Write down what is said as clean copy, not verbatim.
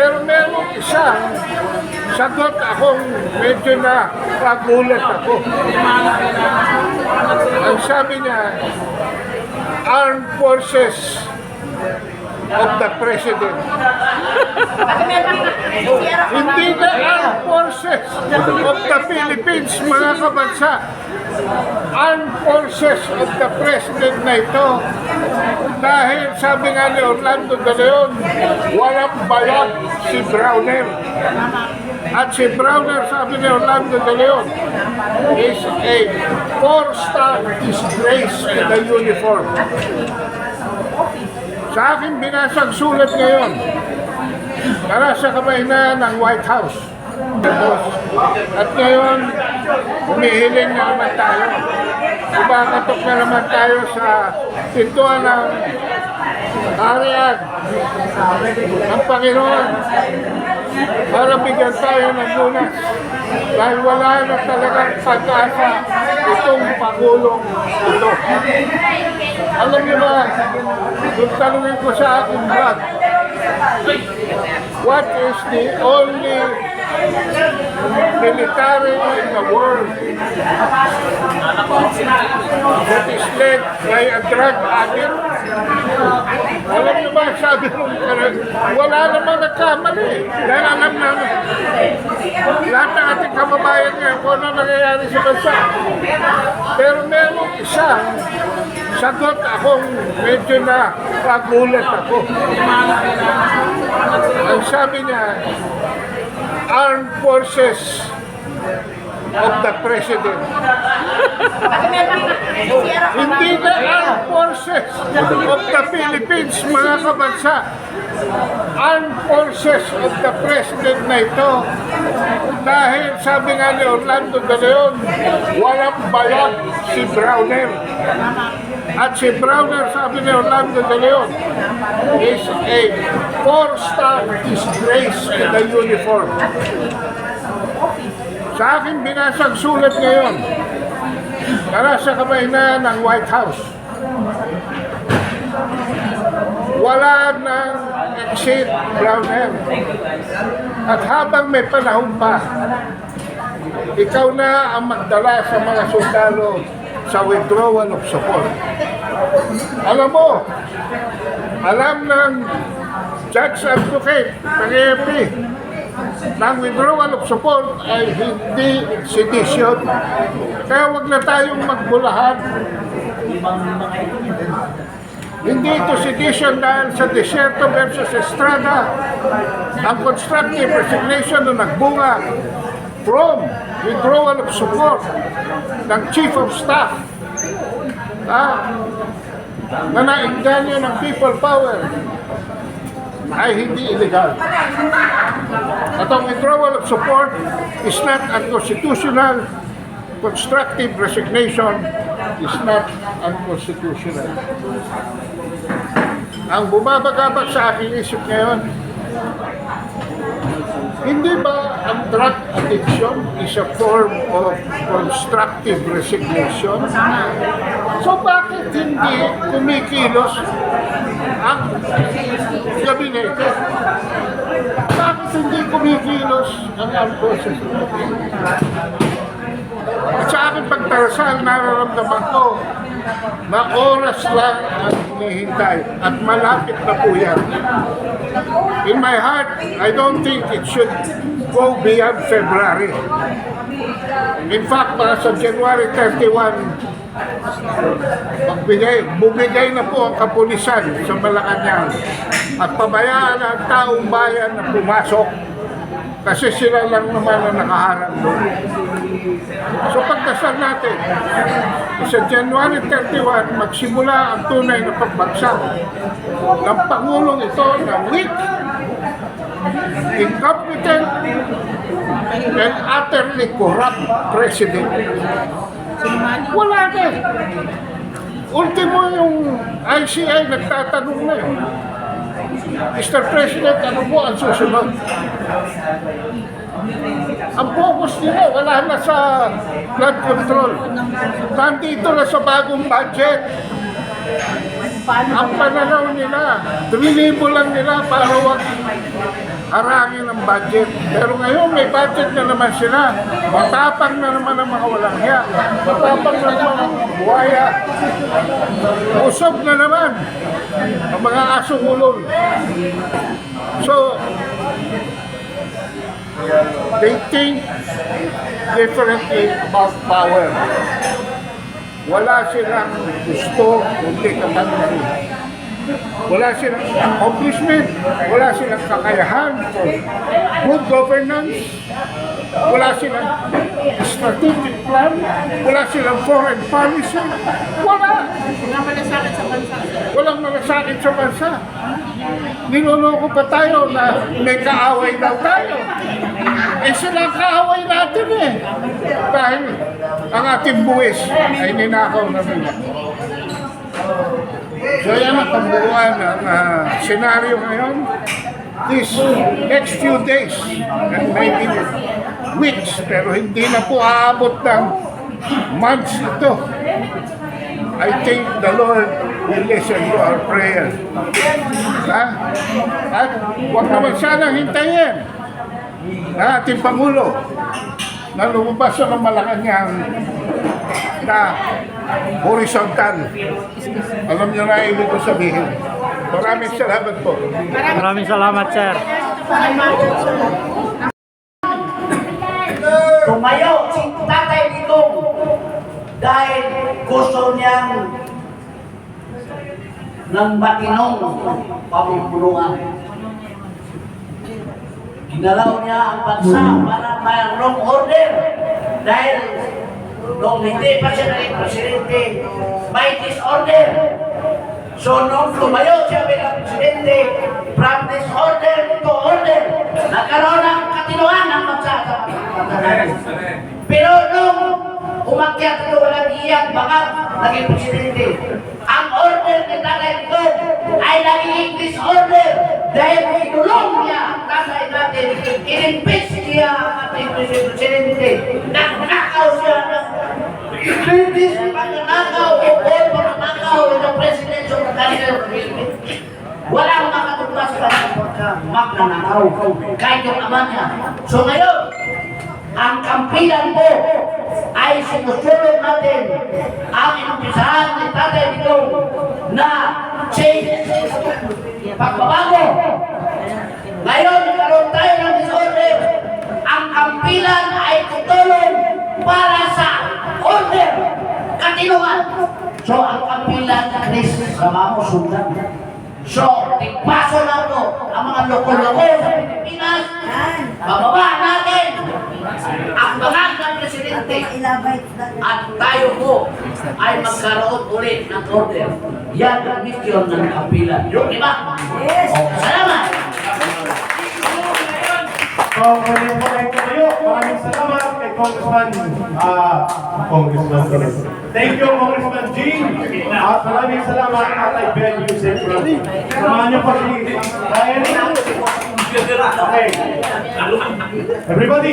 Pero meron isang sagot akong medyo na pagulat ako. Ang sabi niya, Armed Forces of the President. Hindi na Armed Forces of the Philippines, mga kabansa. Armed Forces of the President na ito. Dahil sabi nga ni Orlando de Leon, walang bayad si Browner. At si Browner, sabi ni Orlando de Leon, is a 4-star disgrace in the uniform. Sa akin binasag sulat ngayon, nasa kamay na ng White House. At ngayon, humihiling na naman tayo. Kumakatok na naman tayo sa pintuan ng Ariad ng Panginoon para bigyan tayo ng lunas. Dahil wala na talagang pag-asa itong Pangulong ito. Alam niyo ba, kung tanungin ko sa aking vlog, what is the only military in the world that is led by a drug addict? Alam niyo ba, sabi ko, wala namang nagkamali. Dahil alam namin, lahat ng ating kababayan ngayon kung ano nangyayari sa bansa. Pero meron isang sagot akong medyo na pagulat ako. Ang sabi niya, Armed Forces of the President. Hindi na Armed Forces of the Philippines, mga kabansa. Armed Forces of the President na ito. Dahil sabi nga ni Orlando de Leon, walang bayad si Browner. At si Browner, sabi ni Orlando de Leon, is a 4-star disgrace in the uniform. Sa akin binasag sulat ngayon, nasa kamay na ng White House. Wala nang exit Browner. At habang may panahon pa, ikaw na ang magdala sa mga sundalo sa withdrawal of support. Alam mo, alam ng Judge Advocate ng AFP, ng withdrawal of support ay hindi sedition. Kaya wag na tayong magbulahan. Hindi ito sedition dahil sa Desierto versus Estrada, ang constructive resignation na nagbunga from withdrawal of support ng Chief of Staff na nainganyo ng people power ay hindi illegal. At ang withdrawal of support is not unconstitutional. Constructive resignation is not unconstitutional. Ang bumabagabag sa aking isip ngayon, hindi ba ang drug addiction is a form of constructive resignation? So bakit hindi kumikilos ang gabinete? Bakit hindi kumikilos ang armed forces? At sa aking pagtarasal, nararamdaman ko na oras lang ang hinihintay at malapit na po yan. In my heart, I don't think it should go beyond February. In fact, para sa January 31, bumigay na po ang kapulisan sa Malacanang at pabayaan ang taong bayan na pumasok kasi sila lang naman ang nakaharap doon. So pagdasal natin, sa January 31, magsimula ang tunay na pagbagsak ng Pangulong ito na weak, incompetent, and utterly corrupt President. Wala na. Ultimo yung ICI nagtatanong na yun. Mr. President, ano po ang susunod? Ang focus nila, wala na sa flood control. Nandito na sa bagong budget. Ang pananaw nila, 3,000 lang nila para wag harangin ang budget. Pero ngayon may budget na naman sila. Matapang na naman ang mga walang hiya. Matapang na naman ang buhaya. Usog na naman ang mga asong ulol. So, they think differently about power. Wala silang gusto kundi katanungan. Wala silang accomplishment, wala silang kakayahan for good governance, wala silang strategic plan, wala silang foreign policy, wala. Walang malasakit sa bansa. Niloloko pa tayo na may kaaway daw tayo. Eh sila kaaway natin eh. Dahil ang ating buwis ay ninakaw na nila. So yan ang pambuuan ng senaryo ngayon. This next few days and maybe weeks, pero hindi na po aabot ng months ito. I think the Lord will listen to our prayer. Ha? At huwag naman sanang hintayin na ating Pangulo na lumabas ng Malacanang na horizontal. Alam niyo na ibig ko sabihin. Maraming salamat po. Maraming salamat, sir. Tumayo si Tatay Digong dahil gusto niyang ng matinong pamumunuan. Ginalaw niya ang bansa para mayroong order dahil nung hindi pa siya naging presidente, may disorder. So nung tumayo siya bilang presidente, from disorder to order, nagkaroon ng katinuan ng bansa sa pagkakataon. Pero nung umakyat ito walang iyak, baka naging presidente. Ang order ni Tatay Digong ay naging disorder dahil inulong niya ang tatay natin, inimpis niya ang ating presidente. Nagnakaw siya ng British pagnanakaw o pagnanakaw ng presidente ng kanilang Philippines. Walang makatugmas pa ng magnanakaw kahit yung ama niya. So ngayon, ang kampilan po ay sinusulong natin ang inumpisahan ni Tatay Digong na change, pagbabago. Ngayon, nagkaroon tayo ng disorder. Ang kampilan ay tutulong para sa order, katinuan. So, ang kampilan is sa mamusundan. So, tigpaso na ito ang mga loko-loko sa Pilipinas. Bababa natin ang bangag ng presidente. At tayo po ay magkaroon ulit ng order. Yan ang mission ng kampilan. Yung iba? Yes! Salamat! So, muli po kayo tumayo. Maraming salamat kay Congressman Thank you, Congressman Jean. At maraming salamat kay Ben Yusef. Samahan niyo po si Ryan. Okay. Everybody.